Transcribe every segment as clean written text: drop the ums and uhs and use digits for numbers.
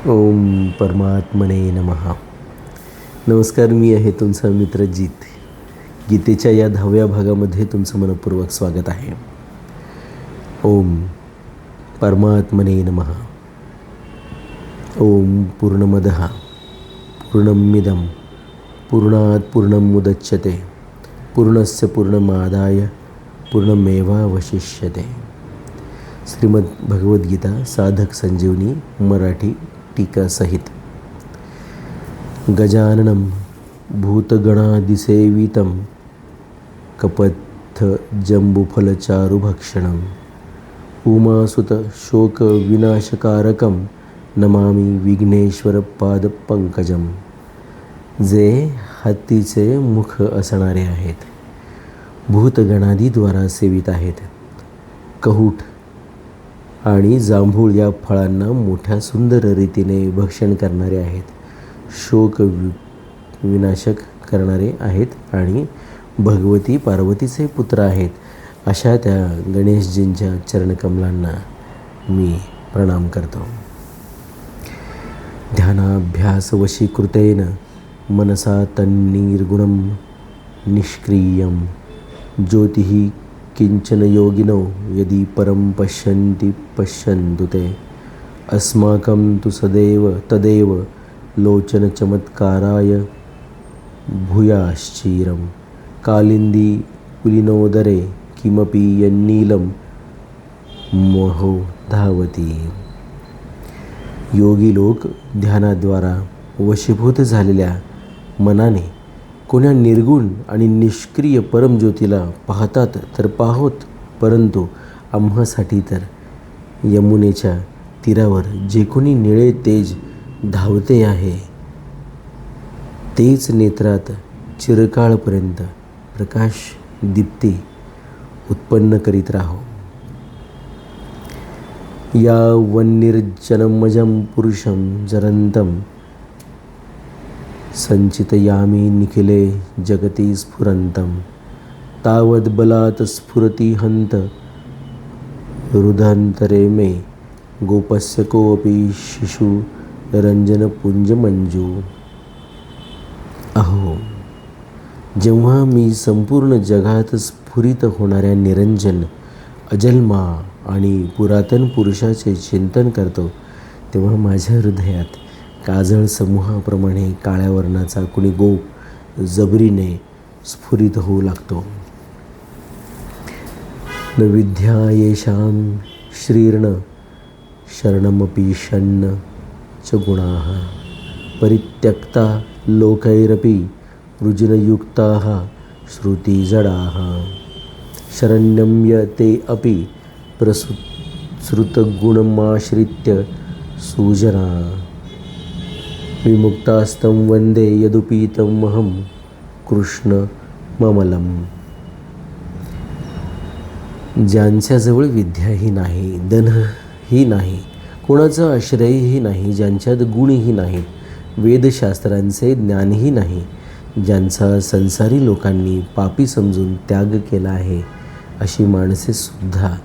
ओम परमात्मने नमः. नमस्कार, मी आहे तुमचा मित्र जीत. गीतेच्या या 10व्या भागामध्ये तुमचं मनपूर्वक स्वागत आहे. ओम परमात्मने नमः. ओम पूर्णमदः पूर्णमिदं पूर्णात् पूर्णमुदच्यते पूर्णस्य पूर्णमादाय पूर्णमेवावशिष्यते. श्रीमद भगवद्गीता साधक संजीवनी मराठी टीका सहित. गजाननं भूतगणादिसेवितं कपत्थ जम्बुफलचारुभक्षणं उमासुत शोकविनाशकारकं नमामि विघ्नेश्वरपादपंकजं. जे हत्तीचे मुख असणारे आहेत, भूतगणादीद्वारा सेवित आहेत, कहूट आणि जांभूळ या फळांना मोठ्या सुंदर रीतीने भक्षण करणारे आहेत, शोक विनाशक करणारे आहेत आणि भगवती पार्वतीचे पुत्र आहेत, अशा त्या गणेशजींच्या चरणकमलांना मी प्रणाम करतो. ध्यानाभ्यासवशीकृतेन मनसा तन्निर्गुणं निष्क्रियं ज्योतिः किंचन योगिनो यदि परं पश्यन्ति पश्यन्तु ते. अस्माकं तु तदेव लोचनचमत्काराय भूयाश्चिरं कालिन्दी पुलिनोदरे किमपि यन्नीलं मोहो धावती. योगी लोक ध्यानाद्वारा वशीभूत झालेल्या मनाने कोण्या निर्गुण आणि निष्क्रिय परमज्योतीला पाहतात तर पाहोत, परंतु आम्हासाठी तर यमुनेच्या तीरावर जे कोणी निळे तेज धावते आहे तेच नेत्रात चिरकाळपर्यंत प्रकाश दीप्ती उत्पन्न करीत राहो. या वन्निर्जनमजं पुरुषं जरन्तं संचितयामि निखिले जगती स्फुरन्तं तावद्बलात् स्फुरति हन्त हृदयन्तरे मे गोपस्य कोऽपि शिशु रंजनपुंजमंजू. अहो, जेव्हा मी संपूर्ण जगात स्फुरित होणाऱ्या निरंजन अजन्मा आणि पुरातन पुरुषाचे चिंतन करतो, तेव्हा माझ्या हृदयात काजळ समूहाप्रमाणे काळ्या वर्णाचा कुणी गोप जबरीने स्फुरित होऊ लागतो. न विद्या येषां श्रीर्न शरणमपि षण्ण च गुणाः परित्यक्ता लोकैरपि वृजनयुक्ताः श्रुतिजडाः शरण्यं य ते अपि प्रसृतगुणमाश्रित्य सुजना विमुक्तास्तं वन्दे यदुपीतमहं कृष्णममलम्. ज्यांच्याजवळ विद्याही नाही, धनही नाही, कोणाचा आश्रयही नाही, ज्यांच्यात गुणही नाही, वेदशास्त्रांचे ज्ञानही नाही, ज्यांचा संसारी लोकांनी पापी समजून त्याग केला आहे, अशी माणसे सुद्धा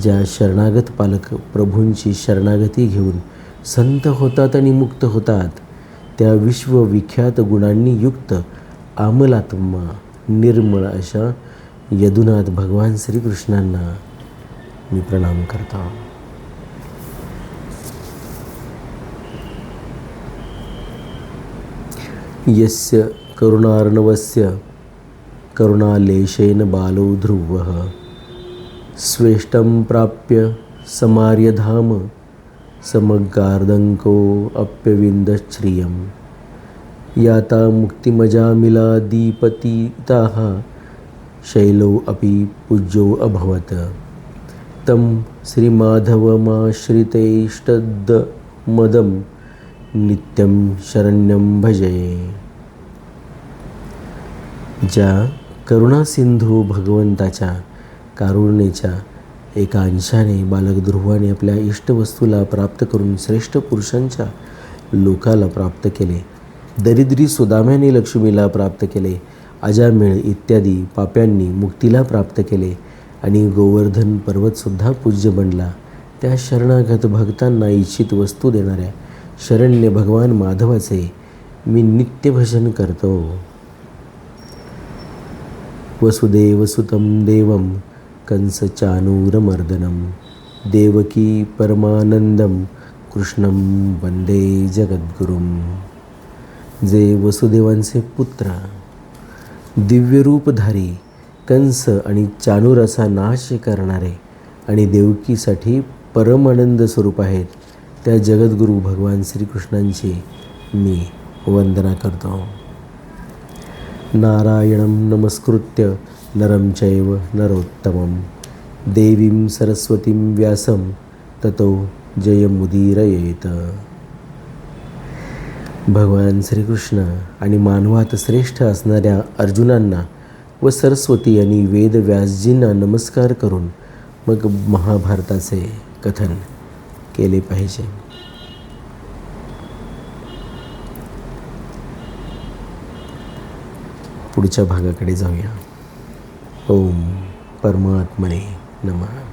ज्या शरणागत पालक प्रभूंची शरणागती घेऊन संत होतात आणि मुक्त होतात, त्या विश्वविख्यात गुणांनी युक्त आमलात्मा निर्मळ अशा यदुनाथ भगवान श्रीकृष्णांना मी प्रणाम करतो. यस्य करुणार्णवस्य करुणालेशेन बालो ध्रुवः स्वेष्टं प्राप्य समार्यधाम समगार्दङ्को अप्यविन्दश्रियं याता मुक्तिमजामिलादीपतिताः शैलो अपि पूज्यो अभवत्. तं श्रीमाधवमाश्रितेष्टदमदं नित्यं शरण्यं भजे. ज्या करुणासिंधू भगवंताच्या कारुण्याच्या एका अंशाने बालक ध्रुवाने आपल्या इष्टवस्तूला प्राप्त करून श्रेष्ठ पुरुषांच्या लोकाला प्राप्त केले, दरिद्री सुदाम्याने लक्ष्मीला प्राप्त केले, अजामिळ इत्यादी पाप्यांनी मुक्तीला प्राप्त केले आणि गोवर्धन पर्वतसुद्धा पूज्य बनला, त्या शरणागत भक्तांना इच्छित वस्तू देणाऱ्या शरण्य भगवान माधवाचे मी नित्य भजन करतो. वसुदेवसुतं देवं कंसचानूरमर्दनं देवकी परमानंदं कृष्णं वंदे जगद्गुरुं. जे वसुदेवांचे पुत्र, दिव्यरूपधारी, कंस आणि चाणूराचा नाश करणारे आणि देवकीसाठी परमानंद स्वरूप आहेत, त्या जगद्गुरू भगवान श्रीकृष्णांची मी वंदना करतो. नारायणं नमस्कृत्य नरं चैव नरोत्तमं देवीं सरस्वतीं व्यासं ततो जयमुदीरयेत. भगवान श्रीकृष्ण आणि मानवात श्रेष्ठ असणाऱ्या अर्जुनांना व सरस्वती आणि वेदव्यासजींना नमस्कार करून मग महाभारताचे कथन केले पाहिजे. पुढच्या भागाकडे जाऊया. ओम परमात्मने नमः.